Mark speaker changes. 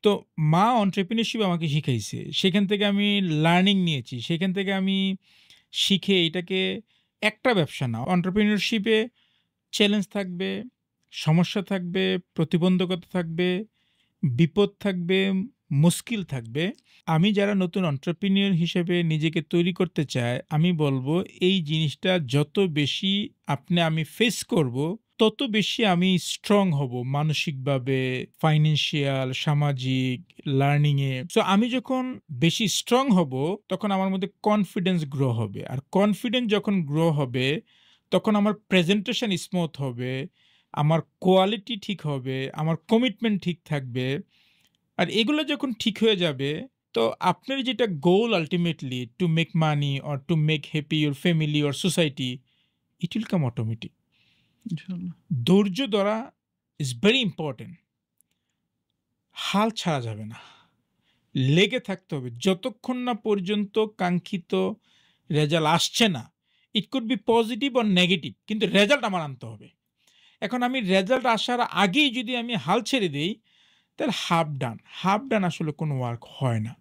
Speaker 1: তো মা entrepreneurship আমাকে শিখাইছে। সেখান থেকে আমি লার্নিং নিয়েছি। সেখান থেকে আমি শিখে এটাকে একটা ব্যবসা না, entrepreneurship এ চ্যালেঞ্জ থাকবে, সমস্যা থাকবে, প্রতিবন্ধকতা থাকবে, বিপদ থাকবে, মুশকিল থাকবে। আমি যারা নতুন entrepreneur হিসেবে নিজেকে তৈরি করতে চায়, আমি বলব এই জিনিসটা যত বেশি আমি ফেস করব, তত বেশি আমি স্ট্রং হব মানসিকভাবে, ফাইন্যান্সিয়াল, সামাজিক, লার্নিং এ। সো আমি যখন বেশি স্ট্রং হব, তখন আমার মধ্যে কনফিডেন্স গ্রো হবে। আর কনফিডেন্স যখন গ্রো হবে, তখন আমার প্রেজেন্টেশন স্মুথ হবে, আমার কোয়ালিটি ঠিক হবে, আমার কমিটমেন্ট ঠিক থাকবে। আর এগুলো যখন ঠিক হয়ে যাবে, তো আপনার যেটা goal ultimately to make money or to make happy your family or society, it will come automatic.
Speaker 2: ইনশাআল্লাহ।
Speaker 1: ধৈর্য ধরা ইজ ভেরি ইম্পর্টেন্ট। হাল ছাড়া যাবে না। লেগে থাকতে হবে। যতক্ষণ না পর্যন্ত কাঙ্ক্ষিত রেজাল্ট আসছে না, it could be positive or negative, কিন্তু রেজাল্ট আমার আনতে হবে। এখন আমি রেজাল্ট আসার আগেই যদি আমি হাল ছেড়ে দেই, তাহলে হাফ ডান। হাফ ডান আসলে কোনো ওয়ার্ক হয় না।